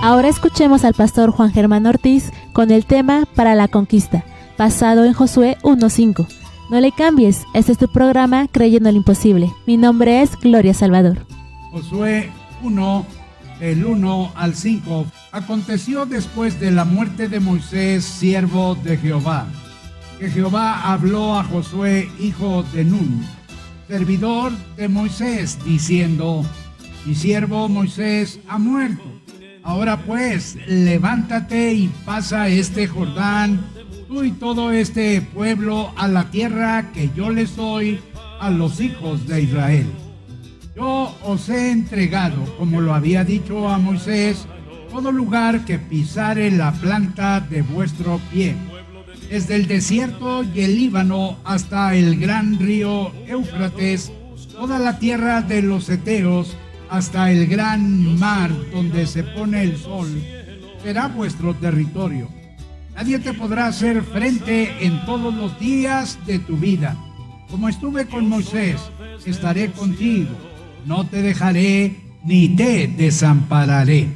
Ahora escuchemos al pastor Juan Germán Ortiz con el tema Para la Conquista, basado en Josué 1:5. No le cambies, este es tu programa Creyendo en lo Imposible. Mi nombre es Gloria Salvador. Josué 1, del 1 al 5. Aconteció después de la muerte de Moisés, siervo de Jehová, que Jehová habló a Josué, hijo de Nun, servidor de Moisés, diciendo: Mi siervo Moisés ha muerto. Ahora pues, levántate y pasa este Jordán, tú y todo este pueblo, a la tierra que yo les doy a los hijos de Israel. Yo os he entregado, como lo había dicho a Moisés, todo lugar que pisare la planta de vuestro pie, desde el desierto y el Líbano hasta el gran río Éufrates, toda la tierra de los heteos, hasta el gran mar donde se pone el sol, será vuestro territorio. Nadie te podrá hacer frente en todos los días de tu vida. Como estuve con Moisés, estaré contigo. No te dejaré ni te desampararé.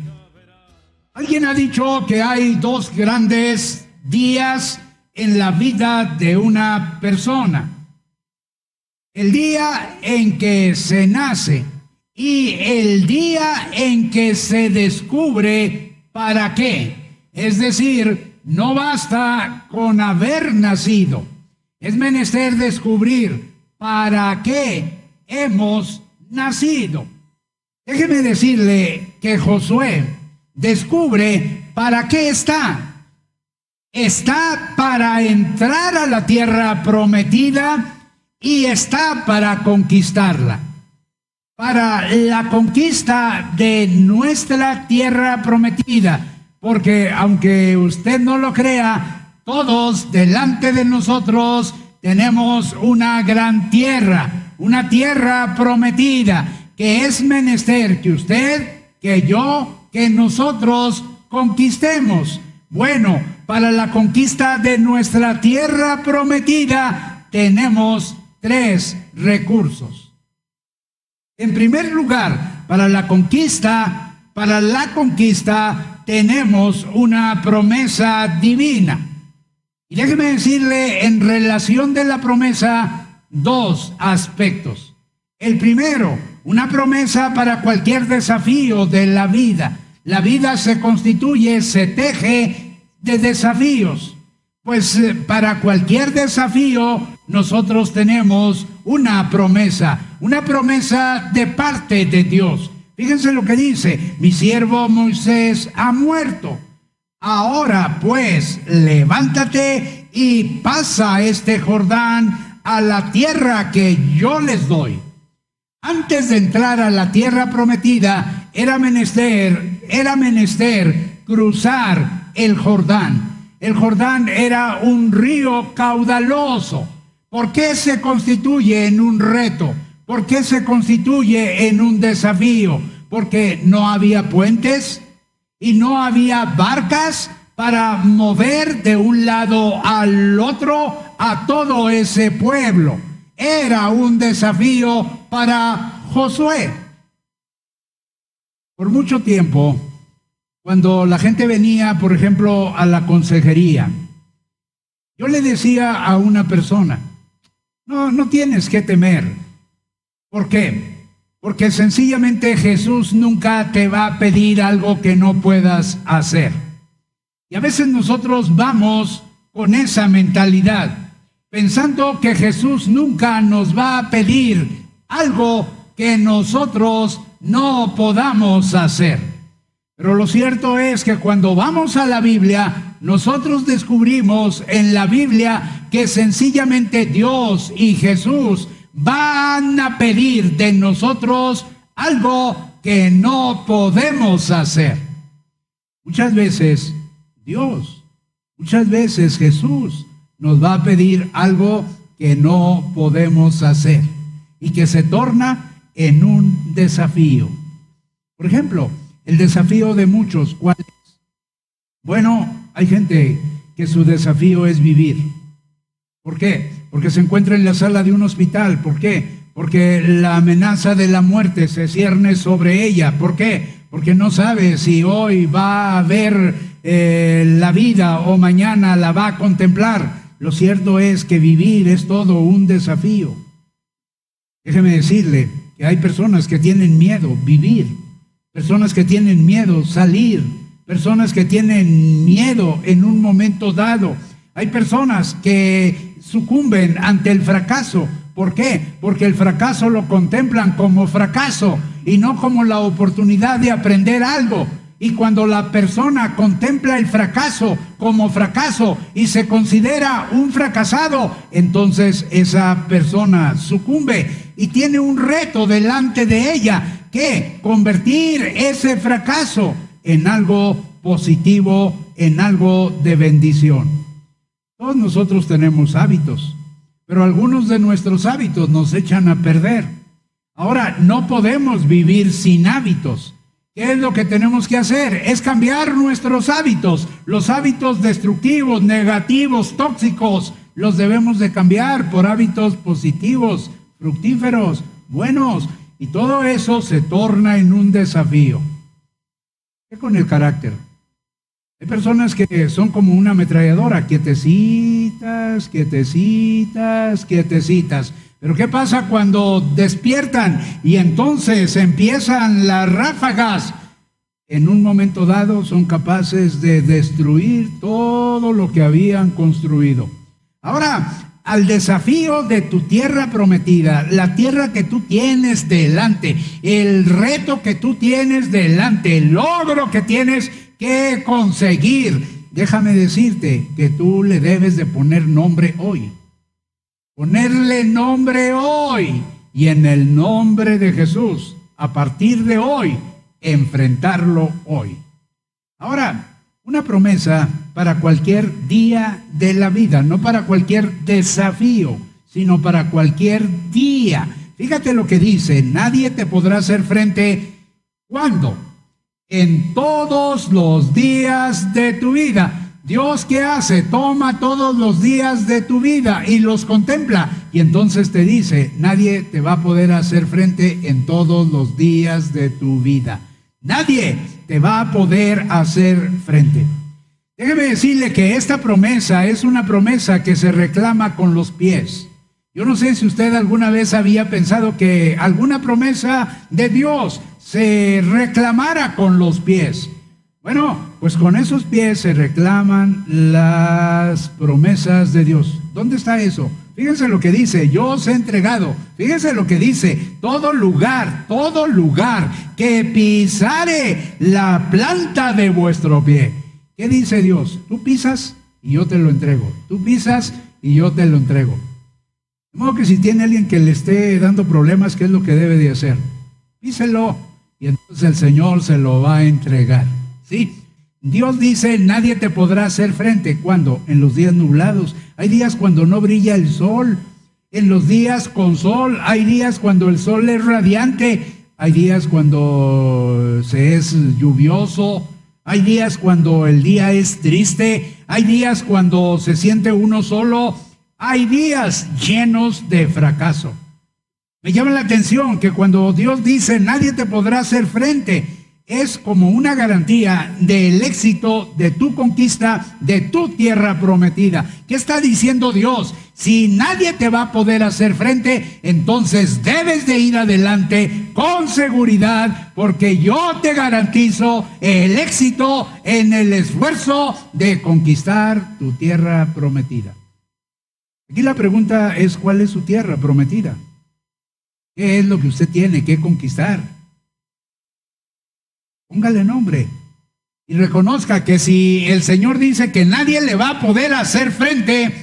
Alguien ha dicho que hay dos grandes días en la vida de una persona: el día en que se nace y el día en que se descubre para qué. Es decir, no basta con haber nacido, es menester descubrir para qué hemos nacido. Déjeme decirle que Josué descubre para qué está. Está para entrar a la tierra prometida y está para conquistarla. Para la conquista de nuestra tierra prometida, porque aunque usted no lo crea, todos delante de nosotros tenemos una gran tierra, una tierra prometida, que es menester que usted, que yo, que nosotros conquistemos. Bueno, para la conquista de nuestra tierra prometida tenemos tres recursos. En primer lugar, para la conquista tenemos una promesa divina. Y déjeme decirle en relación de la promesa dos aspectos. El primero, una promesa para cualquier desafío de la vida. La vida se constituye, se teje de desafíos. Pues para cualquier desafío nosotros tenemos una promesa de parte de Dios. Fíjense lo que dice: mi siervo Moisés ha muerto. Ahora pues, levántate y pasa este Jordán a la tierra que yo les doy. Antes de entrar a la tierra prometida, era menester cruzar el Jordán. El Jordán era un río caudaloso. ¿Por qué se constituye en un reto? ¿Por qué se constituye en un desafío? Porque no había puentes y no había barcas para mover de un lado al otro a todo ese pueblo. Era un desafío para Josué. Por mucho tiempo, cuando la gente venía, por ejemplo, a la consejería, yo le decía a una persona: no tienes que temer. ¿Por qué? Porque sencillamente Jesús nunca te va a pedir algo que no puedas hacer. Y a veces nosotros vamos con esa mentalidad, pensando que Jesús nunca nos va a pedir algo que nosotros no podamos hacer. Pero lo cierto es que cuando vamos a la Biblia, nosotros descubrimos en la Biblia que sencillamente Dios y Jesús van a pedir de nosotros algo que no podemos hacer. Muchas veces Jesús nos va a pedir algo que no podemos hacer y que se torna en un desafío. Por ejemplo, el desafío de muchos, ¿cuál es? Bueno, hay gente que su desafío es vivir. ¿Por qué? Porque se encuentra en la sala de un hospital. ¿Por qué? Porque la amenaza de la muerte se cierne sobre ella. ¿Por qué? porque no sabe si hoy va a ver la vida o mañana la va a contemplar. Lo cierto es que vivir es todo un desafío. Déjeme decirle que hay personas que tienen miedo vivir, personas que tienen miedo salir, personas que tienen miedo en un momento dado. Hay personas que sucumben ante el fracaso. ¿Por qué? Porque el fracaso lo contemplan como fracaso y no como la oportunidad de aprender algo. Y cuando la persona contempla el fracaso como fracaso y se considera un fracasado, entonces esa persona sucumbe y tiene un reto delante de ella, que convertir ese fracaso en algo positivo, en algo de bendición. Todos nosotros tenemos hábitos, pero algunos de nuestros hábitos nos echan a perder. Ahora, no podemos vivir sin hábitos. ¿Qué es lo que tenemos que hacer? Es cambiar nuestros hábitos. Los hábitos destructivos, negativos, tóxicos, los debemos de cambiar por hábitos positivos, fructíferos, buenos. Y todo eso se torna en un desafío. ¿Qué con el carácter? Hay personas que son como una ametralladora, quietecitas, quietecitas, quietecitas. Pero ¿qué pasa cuando despiertan y entonces empiezan las ráfagas? En un momento dado son capaces de destruir todo lo que habían construido. Ahora, al desafío de tu tierra prometida, la tierra que tú tienes delante, el reto que tú tienes delante, el logro que tienes que conseguir, déjame decirte que tú le debes de poner nombre hoy. Ponerle nombre hoy, y en el nombre de Jesús, a partir de hoy, enfrentarlo hoy. Ahora, una promesa para cualquier día de la vida, no para cualquier desafío, sino para cualquier día. Fíjate lo que dice: nadie te podrá hacer frente. ¿Cuándo? En todos los días de tu vida. Dios, ¿qué hace? Toma todos los días de tu vida y los contempla. Y entonces te dice: nadie te va a poder hacer frente en todos los días de tu vida. Nadie te va a poder hacer frente. Déjeme decirle que esta promesa es una promesa que se reclama con los pies. Yo no sé si usted alguna vez había pensado que alguna promesa de Dios se reclamara con los pies. Bueno, pues con esos pies se reclaman las promesas de Dios. ¿Dónde está eso? Fíjense lo que dice: yo os he entregado. Fíjense lo que dice: todo lugar que pisare la planta de vuestro pie. ¿Qué dice Dios? Tú pisas y yo te lo entrego. Tú pisas y yo te lo entrego. De modo que si tiene alguien que le esté dando problemas, ¿qué es lo que debe de hacer? Píselo y entonces el Señor se lo va a entregar. Sí, Dios dice: nadie te podrá hacer frente. ¿Cuándo? En los días nublados. Hay días cuando no brilla el sol. En los días con sol. Hay días cuando el sol es radiante. Hay días cuando se es lluvioso. Hay días cuando el día es triste. Hay días cuando se siente uno solo. Hay días llenos de fracaso. Me llama la atención que cuando Dios dice: nadie te podrá hacer frente, es como una garantía del éxito de tu conquista, de tu tierra prometida. ¿Qué está diciendo Dios? Si nadie te va a poder hacer frente, entonces debes de ir adelante con seguridad, porque yo te garantizo el éxito en el esfuerzo de conquistar tu tierra prometida. Aquí la pregunta es: ¿cuál es su tierra prometida? ¿Qué es lo que usted tiene que conquistar? Póngale nombre y reconozca que si el Señor dice que nadie le va a poder hacer frente,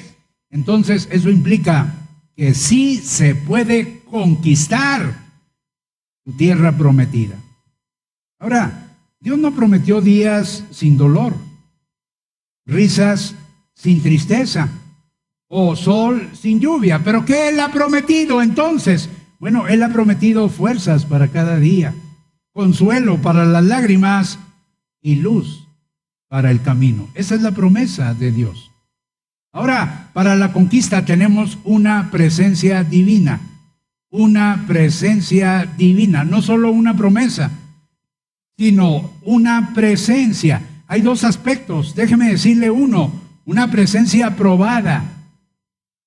entonces eso implica que sí se puede conquistar tu tierra prometida. Ahora, Dios no prometió días sin dolor, risas sin tristeza o sol sin lluvia. ¿Pero qué Él ha prometido entonces? Bueno, Él ha prometido fuerzas para cada día, consuelo para las lágrimas y luz para el camino. Esa es la promesa de Dios. Ahora, para la conquista tenemos una presencia divina. Una presencia divina, no solo una promesa. sino una presencia. Hay dos aspectos, déjeme decirle uno, una presencia probada.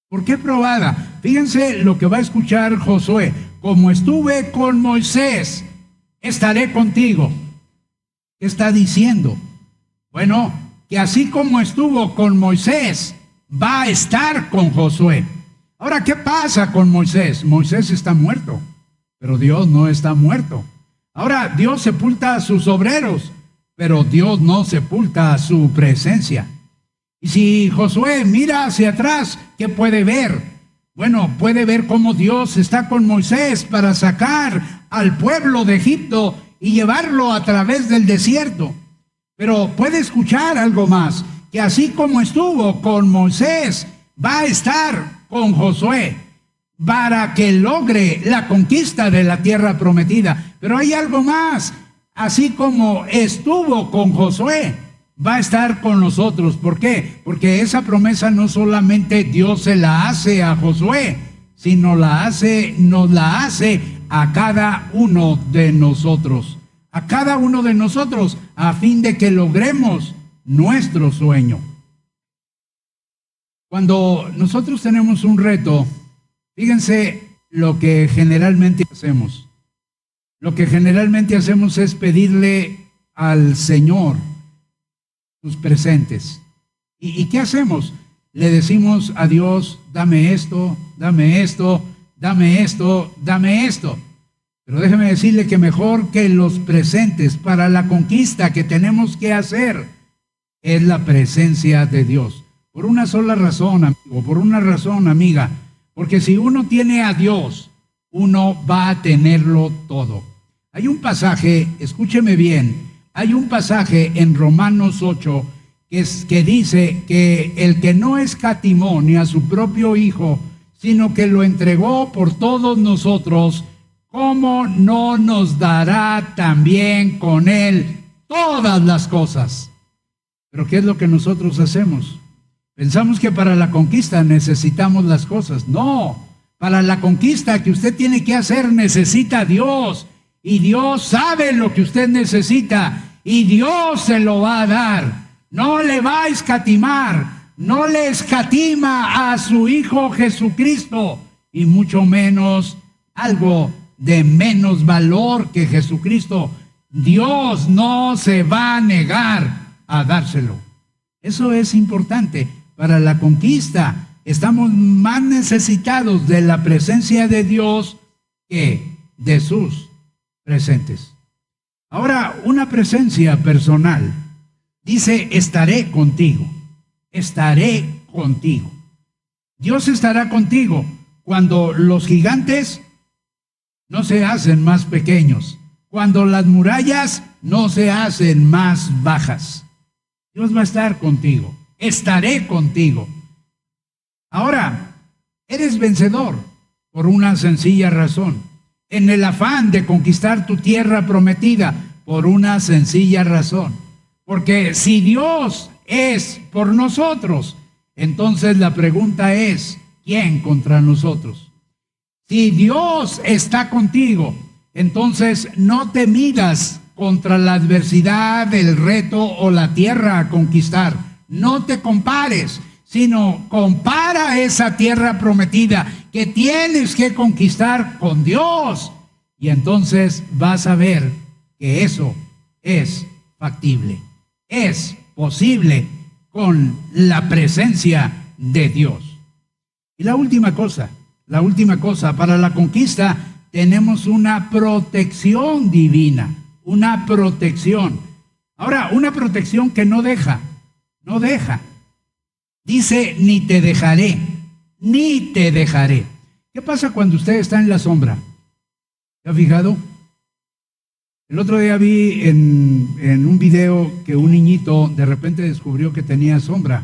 ¿Por qué probada? Fíjense lo que va a escuchar Josué. Como estuve con Moisés, estaré contigo. ¿Qué está diciendo? Bueno, que así como estuvo con Moisés, va a estar con Josué. Ahora, ¿qué pasa con Moisés? Moisés está muerto, pero Dios no está muerto. Ahora, Dios sepulta a sus obreros, pero Dios no sepulta su presencia. Y si Josué mira hacia atrás, ¿qué puede ver? Bueno, puede ver cómo Dios está con Moisés para sacar al pueblo de Egipto y llevarlo a través del desierto. Pero puede escuchar algo más, que así como estuvo con Moisés, va a estar con Josué para que logre la conquista de la tierra prometida. Pero hay algo más, así como estuvo con Josué, va a estar con nosotros. ¿Por qué? Porque esa promesa no solamente Dios se la hace a Josué, sino nos la hace a cada uno de nosotros. A cada uno de nosotros, a fin de que logremos nuestro sueño. Cuando nosotros tenemos un reto, fíjense lo que generalmente hacemos. Lo que generalmente hacemos es pedirle al Señor sus presentes. ¿Y qué hacemos? Le decimos a Dios, dame esto, dame esto, dame esto, dame esto. Pero déjeme decirle que mejor que los presentes para la conquista que tenemos que hacer es la presencia de Dios. Por una sola razón, amigo, por una razón, amiga. Porque si uno tiene a Dios, uno va a tenerlo todo. Hay un pasaje, escúcheme bien, hay un pasaje en Romanos 8 que dice que el que no escatimó ni a su propio Hijo, sino que lo entregó por todos nosotros, ¿cómo no nos dará también con Él todas las cosas? Pero ¿qué es lo que nosotros hacemos? Pensamos que para la conquista necesitamos las cosas. No, para la conquista que usted tiene que hacer necesita a Dios. Y Dios sabe lo que usted necesita. Y Dios se lo va a dar. No le va a escatimar. No le escatima a su Hijo Jesucristo. Y mucho menos algo de menos valor que Jesucristo. Dios no se va a negar a dárselo. Eso es importante para la conquista. Estamos más necesitados de la presencia de Dios que de sus presentes. Ahora, una presencia personal. Dice, estaré contigo. Estaré contigo. Dios estará contigo cuando los gigantes no se hacen más pequeños, cuando las murallas no se hacen más bajas. Dios va a estar contigo. Estaré contigo. Ahora, eres vencedor por una sencilla razón. En el afán de conquistar tu tierra prometida, por una sencilla razón. Porque si Dios es por nosotros, entonces la pregunta es, ¿quién contra nosotros? Si Dios está contigo, entonces no te midas contra la adversidad, el reto o la tierra a conquistar. No te compares, sino compara esa tierra prometida que tienes que conquistar con Dios. Y entonces vas a ver que eso es factible, es posible con la presencia de Dios. Y la última cosa, para la conquista tenemos una protección divina, una protección. Ahora, una protección que no deja. Dice, ni te dejaré, ni te dejaré. ¿Qué pasa cuando usted está en la sombra? ¿Se ha fijado? El otro día vi en un video que un niñito de repente descubrió que tenía sombra.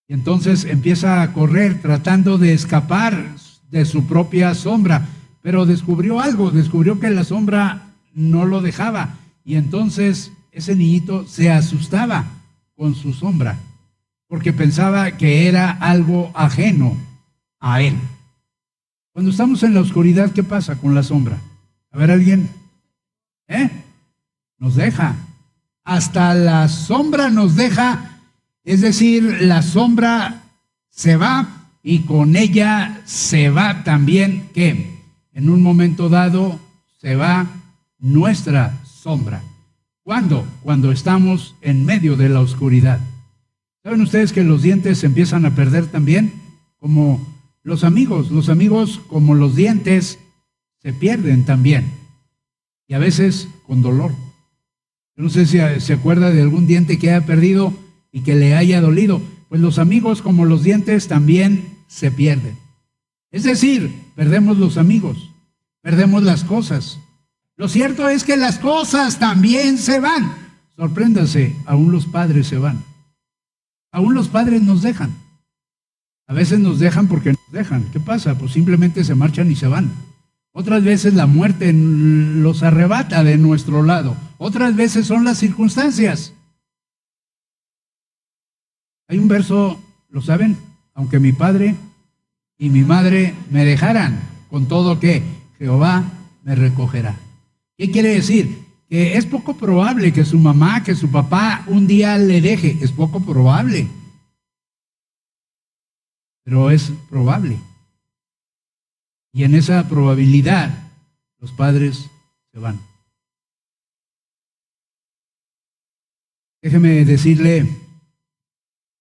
Y entonces empieza a correr tratando de escapar de su propia sombra. Pero descubrió algo, descubrió que la sombra no lo dejaba. Y entonces ese niñito se asustaba con su sombra, porque pensaba que era algo ajeno a él. Cuando estamos en la oscuridad, ¿qué pasa con la sombra? A ver, ¿alguien? nos deja. Hasta la sombra nos deja, es decir, la sombra se va y con ella se va también, ¿qué? En un momento dado se va nuestra sombra. ¿Cuándo? Cuando estamos en medio de la oscuridad. ¿Saben ustedes que los dientes se empiezan a perder también? Como los amigos como los dientes se pierden también. Y a veces con dolor. Yo no sé si se acuerda de algún diente que haya perdido y que le haya dolido. Pues los amigos como los dientes también se pierden. Es decir, perdemos los amigos, perdemos las cosas. Lo cierto es que las cosas también se van. Sorpréndase, aún los padres se van. Aún los padres nos dejan. A veces nos dejan porque nos dejan. ¿Qué pasa? Pues simplemente se marchan y se van. Otras veces la muerte los arrebata de nuestro lado. Otras veces son las circunstancias. Hay un verso, ¿lo saben? Aunque mi padre y mi madre me dejaran, con todo que Jehová me recogerá. ¿Qué quiere decir? Que es poco probable que su mamá, que su papá un día le deje. Es poco probable. Pero es probable. Y en esa probabilidad, los padres se van. Déjeme decirle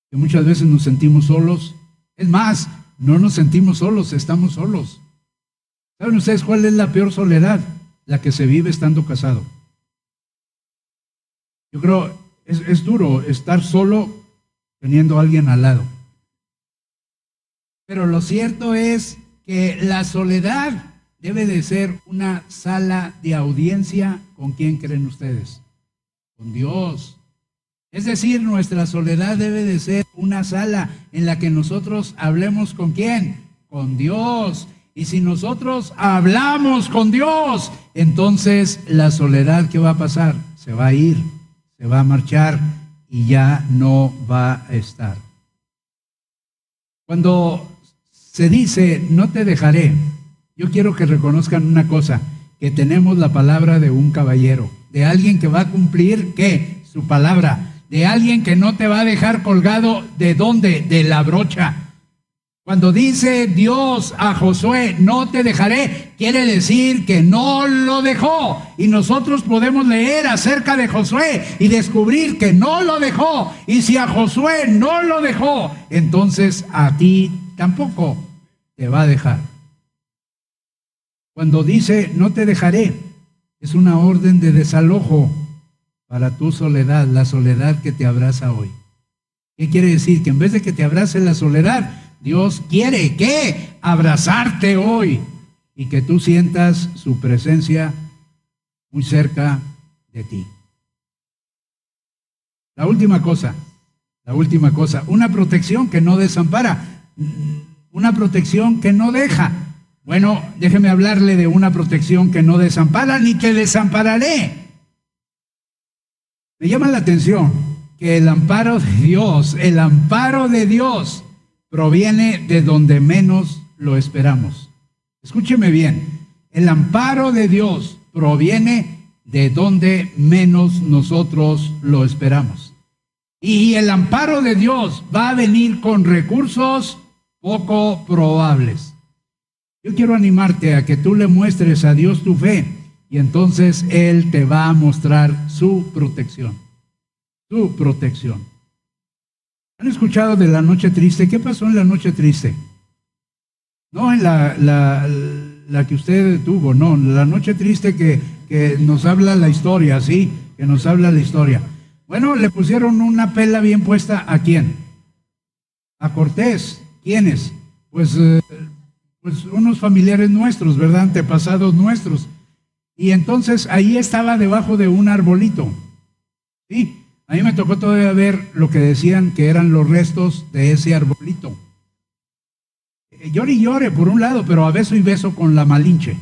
que muchas veces nos sentimos solos. Es más, no nos sentimos solos, estamos solos. ¿Saben ustedes cuál es la peor soledad? La que se vive estando casado. Yo creo, es duro estar solo teniendo a alguien al lado. Pero lo cierto es que la soledad debe de ser una sala de audiencia. ¿Con quién creen ustedes? Con Dios. Es decir, nuestra soledad debe de ser una sala en la que nosotros hablemos ¿con quién? Con Dios. Y si nosotros hablamos con Dios, entonces la soledad, ¿qué va a pasar? Se va a ir, se va a marchar y ya no va a estar. Cuando se dice, no te dejaré, yo quiero que reconozcan una cosa, que tenemos la palabra de un caballero, de alguien que va a cumplir, ¿qué? Su palabra, de alguien que no te va a dejar colgado, ¿de dónde? De la brocha. Cuando dice Dios a Josué, no te dejaré, quiere decir que no lo dejó. Y nosotros podemos leer acerca de Josué y descubrir que no lo dejó. Y si a Josué no lo dejó, entonces a ti tampoco te va a dejar. Cuando dice no te dejaré, es una orden de desalojo para tu soledad, la soledad que te abraza hoy. ¿Qué quiere decir? Que en vez de que te abrace la soledad, Dios quiere que abrazarte hoy y que tú sientas su presencia muy cerca de ti. La última cosa, una protección que no desampara, una protección que no deja. Bueno, déjeme hablarle de una protección que no desampara ni que desampararé. Me llama la atención que el amparo de Dios proviene de donde menos lo esperamos. Escúcheme bien, el amparo de Dios proviene de donde menos nosotros lo esperamos. Y el amparo de Dios va a venir con recursos poco probables. Yo quiero animarte a que tú le muestres a Dios tu fe y entonces Él te va a mostrar su protección. Su protección. ¿Han escuchado de la noche triste? ¿Qué pasó en la noche triste? No en la que usted tuvo, no, la noche triste que nos habla la historia, ¿sí? Que nos habla la historia. Bueno, le pusieron una pela bien puesta, ¿a quién? A Cortés. ¿Quiénes? Pues unos familiares nuestros, ¿verdad? Antepasados nuestros. Y entonces ahí estaba debajo de un arbolito. Sí, a mí me tocó todavía ver lo que decían que eran los restos de ese arbolito. Llore y llore por un lado, pero a beso y beso con la Malinche.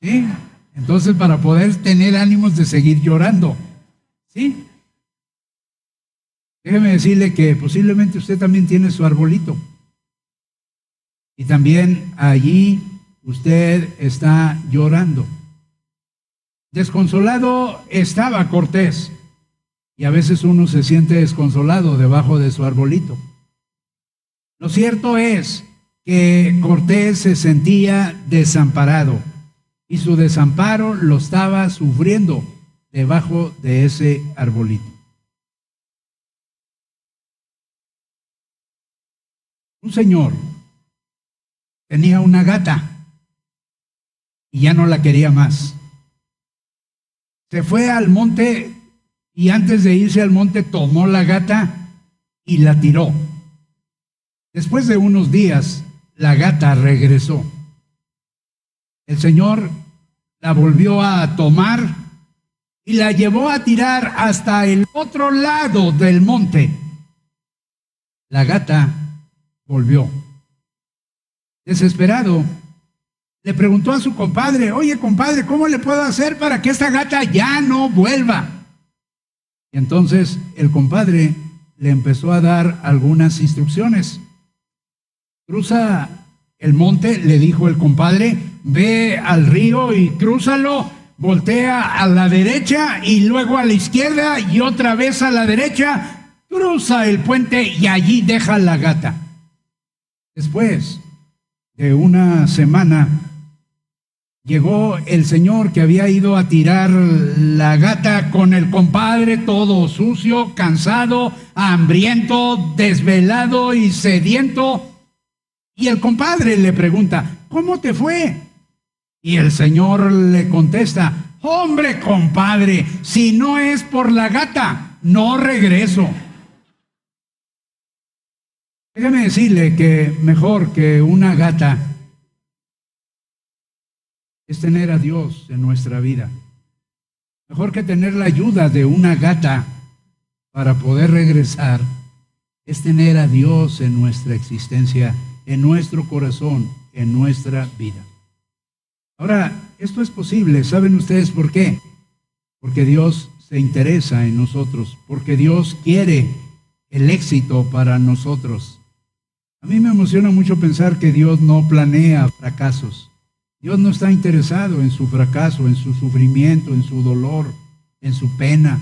¿Sí? Entonces para poder tener ánimos de seguir llorando. ¿Sí? Déjeme decirle que posiblemente usted también tiene su arbolito. Y también allí usted está llorando. Desconsolado estaba Cortés, y a veces uno se siente desconsolado debajo de su arbolito. Lo cierto es que Cortés se sentía desamparado, y su desamparo lo estaba sufriendo debajo de ese arbolito. Un señor tenía una gata y ya no la quería más. Se fue al monte y antes de irse al monte tomó la gata y la tiró. Después de unos días, la gata regresó. El señor la volvió a tomar y la llevó a tirar hasta el otro lado del monte. La gata volvió. Desesperado, le preguntó a su compadre: oye, compadre, ¿cómo le puedo hacer para que esta gata ya no vuelva? Y entonces el compadre le empezó a dar algunas instrucciones. Cruza el monte, le dijo el compadre, ve al río y crúzalo, voltea a la derecha y luego a la izquierda y otra vez a la derecha, cruza el puente y allí deja la gata. Después de una semana, llegó el señor que había ido a tirar la gata con el compadre, todo sucio, cansado, hambriento, desvelado y sediento. Y el compadre le pregunta: ¿cómo te fue? Y el señor le contesta: hombre, compadre, si no es por la gata, no regreso. Déjame decirle que mejor que una gata es tener a Dios en nuestra vida. Mejor que tener la ayuda de una gata para poder regresar es tener a Dios en nuestra existencia, en nuestro corazón, en nuestra vida. Ahora, esto es posible. ¿Saben ustedes por qué? Porque Dios se interesa en nosotros, porque Dios quiere el éxito para nosotros. A mí me emociona mucho pensar que Dios no planea fracasos. Dios no está interesado en su fracaso, en su sufrimiento, en su dolor, en su pena.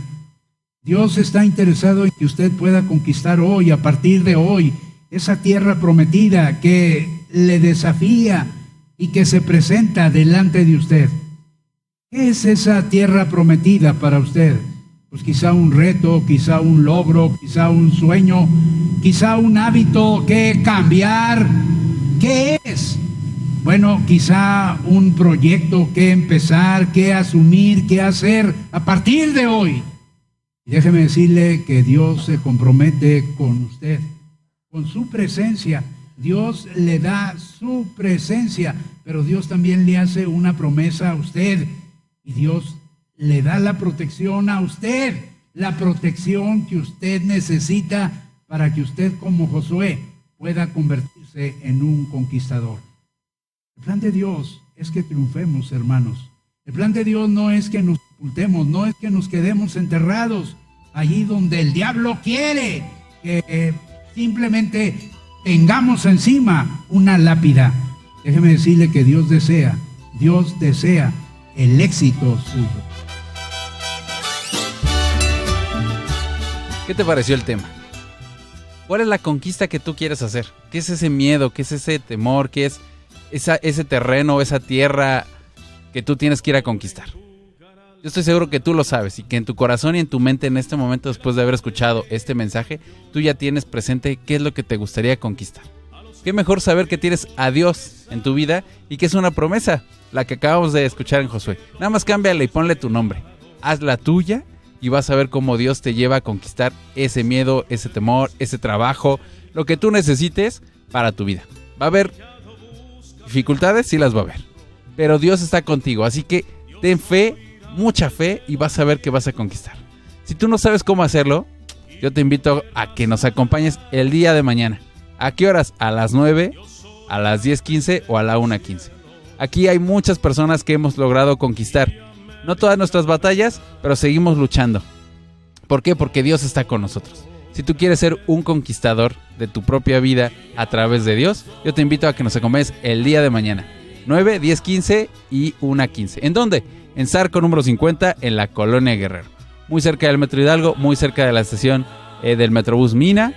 Dios está interesado en que usted pueda conquistar hoy, a partir de hoy, esa tierra prometida que le desafía y que se presenta delante de usted. ¿Qué es esa tierra prometida para usted? Pues quizá un reto, quizá un logro, quizá un sueño, quizá un hábito que cambiar. ¿Qué es? Bueno, quizá un proyecto que empezar, que asumir, que hacer a partir de hoy. Y déjeme decirle que Dios se compromete con usted, con su presencia. Dios le da su presencia, pero Dios también le hace una promesa a usted. Y Dios le da la protección a usted, la protección que usted necesita para que usted, como Josué, pueda convertirse en un conquistador. El plan de Dios es que triunfemos, hermanos. El plan de Dios no es que nos ocultemos, no es que nos quedemos enterrados allí donde el diablo quiere que simplemente tengamos encima una lápida. Déjeme decirle que Dios desea el éxito suyo. ¿Qué te pareció el tema? ¿Cuál es la conquista que tú quieres hacer? ¿Qué es ese miedo? ¿Qué es ese temor? ¿Qué es ese terreno, esa tierra que tú tienes que ir a conquistar? Yo estoy seguro que tú lo sabes y que en tu corazón y en tu mente en este momento, después de haber escuchado este mensaje, tú ya tienes presente qué es lo que te gustaría conquistar. Qué mejor saber que tienes a Dios en tu vida y que es una promesa, la que acabamos de escuchar en Josué. Nada más cámbiale y ponle tu nombre. Hazla tuya y vas a ver cómo Dios te lleva a conquistar ese miedo, ese temor, ese trabajo, lo que tú necesites para tu vida. Va a haber dificultades, sí las va a haber, pero Dios está contigo, así que ten fe, mucha fe, y vas a ver que vas a conquistar. Si tú no sabes cómo hacerlo, yo te invito a que nos acompañes el día de mañana. ¿A qué horas? A las 9, a las 10:15 o a la 1:15. Aquí hay muchas personas que hemos logrado conquistar, no todas nuestras batallas, pero seguimos luchando. ¿Por qué? Porque Dios está con nosotros. Si tú quieres ser un conquistador de tu propia vida a través de Dios, yo te invito a que nos acompañes el día de mañana, 9, 10:15 y 1:15. ¿En dónde? en Zarco número 50, en la Colonia Guerrero. Muy cerca del Metro Hidalgo, muy cerca de la estación del Metrobús Mina,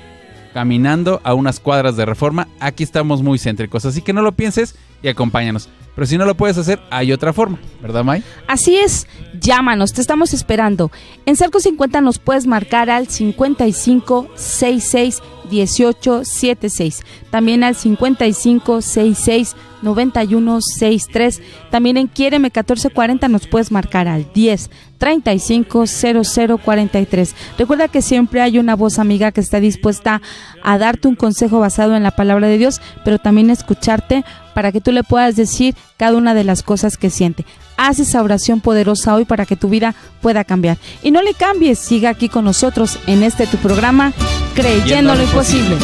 caminando a unas cuadras de Reforma. Aquí estamos muy céntricos, así que no lo pienses y acompáñanos. Pero si no lo puedes hacer, hay otra forma, ¿verdad, May? Así es, llámanos, te estamos esperando. En Zarco 50 nos puedes marcar al 55 66 18 76, también al 55 66 91 63, también en Quiéreme 1440 nos puedes marcar al 10 35 00 43. Recuerda que siempre hay una voz amiga que está dispuesta a darte un consejo basado en la palabra de Dios, pero también escucharte para que tú le puedas decir cada una de las cosas que siente. Haz esa oración poderosa hoy para que tu vida pueda cambiar. Y no le cambies, siga aquí con nosotros en este tu programa, Creyendo lo Imposible.